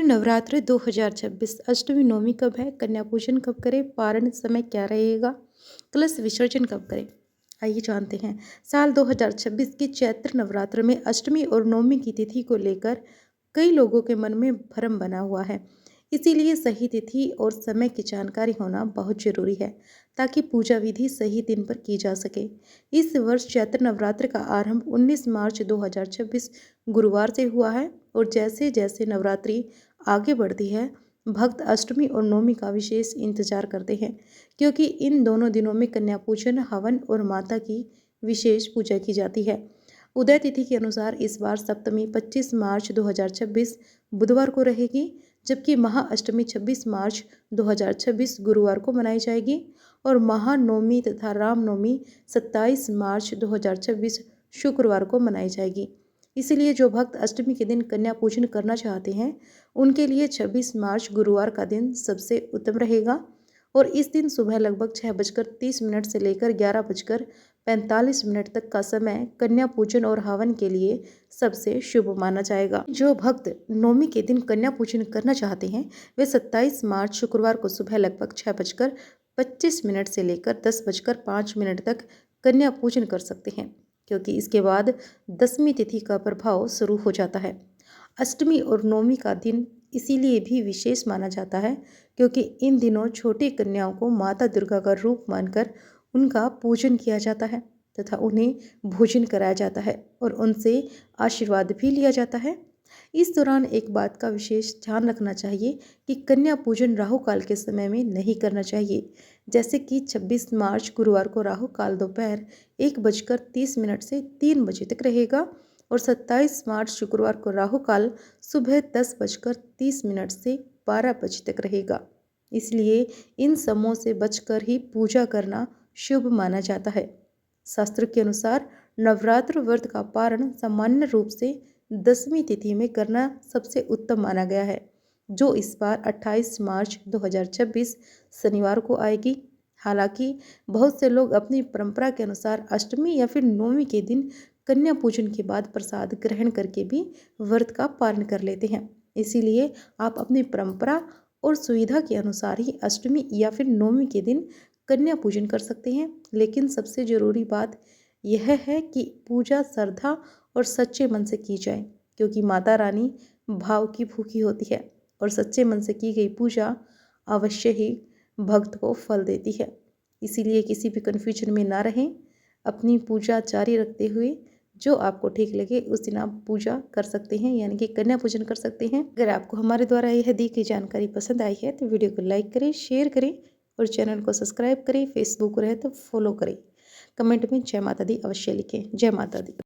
चैत्र नवरात्र 2026 अष्टमी नवमी कब है, कन्या पूजन कब करें, पारण समय क्या रहेगा, कलश विसर्जन कब करें। आइए जानते हैं। साल 2026 की चैत्र नवरात्र में अष्टमी और नवमी की तिथि को लेकर कई लोगों के मन में भ्रम बना हुआ है। इसीलिए सही तिथि और समय की जानकारी होना बहुत जरूरी है ताकि पूजा विधि सही दिन पर की जा सके। इस वर्ष चैत्र नवरात्र का आरंभ 19 मार्च 2026 गुरुवार से हुआ है और जैसे जैसे नवरात्रि आगे बढ़ती है, भक्त अष्टमी और नवमी का विशेष इंतजार करते हैं, क्योंकि इन दोनों दिनों में कन्या पूजन, हवन और माता की विशेष पूजा की जाती है। उदय तिथि के अनुसार इस बार सप्तमी 25 मार्च 2026 बुधवार को रहेगी, जबकि महाअष्टमी 26 मार्च 2026 गुरुवार को मनाई जाएगी और महानवमी तथा रामनवमी 27 मार्च 2026 शुक्रवार को मनाई जाएगी। इसलिए जो भक्त अष्टमी के दिन कन्या पूजन करना चाहते हैं, उनके लिए 26 मार्च गुरुवार का दिन सबसे उत्तम रहेगा और इस दिन सुबह लगभग 6:30 से लेकर 11:45 तक का समय कन्या पूजन और हवन के लिए सबसे शुभ माना जाएगा। जो भक्त नवमी के दिन कन्या पूजन करना चाहते हैं, वे 27 मार्च शुक्रवार को सुबह लगभग 6:25 से लेकर 10:05 तक कन्या पूजन कर सकते हैं, क्योंकि इसके बाद दसवीं तिथि का प्रभाव शुरू हो जाता है। अष्टमी और नवमी का दिन इसीलिए भी विशेष माना जाता है क्योंकि इन दिनों छोटी कन्याओं को माता दुर्गा का रूप मानकर उनका पूजन किया जाता है तथा उन्हें भोजन कराया जाता है और उनसे आशीर्वाद भी लिया जाता है। इस दौरान एक बात का विशेष ध्यान रखना चाहिए कि कन्या पूजन राहु काल के समय में नहीं करना चाहिए, जैसे कि 26 मार्च गुरुवार को राहु काल दोपहर 1:30 से 3 बजे तक रहेगा और 27 मार्च शुक्रवार को राहु काल सुबह 10:30 से 12 बजे तक रहेगा। इसलिए इन समयों से बचकर ही पूजा करना शुभ माना जाता है। शास्त्र के अनुसार नवरात्र व्रत का पारण सामान्य रूप से दसवीं तिथि में करना सबसे उत्तम माना गया है, जो इस बार 28 मार्च 2026 शनिवार को आएगी। हालांकि बहुत से लोग अपनी परंपरा के अनुसार अष्टमी या फिर नवमी के दिन कन्या पूजन के बाद प्रसाद ग्रहण करके भी व्रत का पालन कर लेते हैं। इसीलिए आप अपनी परंपरा और सुविधा के अनुसार ही अष्टमी या फिर नवमी के दिन कन्या पूजन कर सकते हैं, लेकिन सबसे जरूरी बात यह है कि पूजा श्रद्धा और सच्चे मन से की जाए, क्योंकि माता रानी भाव की भूखी होती है और सच्चे मन से की गई पूजा अवश्य ही भक्त को फल देती है। इसीलिए किसी भी कन्फ्यूजन में ना रहें, अपनी पूजा जारी रखते हुए जो आपको ठीक लगे उस दिन आप पूजा कर सकते हैं, यानी कि कन्या पूजन कर सकते हैं। अगर आपको हमारे द्वारा यह दी गई जानकारी पसंद आई है तो वीडियो को लाइक करें, शेयर करें और चैनल को सब्सक्राइब करें। फेसबुक रहे तो फॉलो करें। कमेंट में जय माता दी अवश्य लिखें। जय माता दी।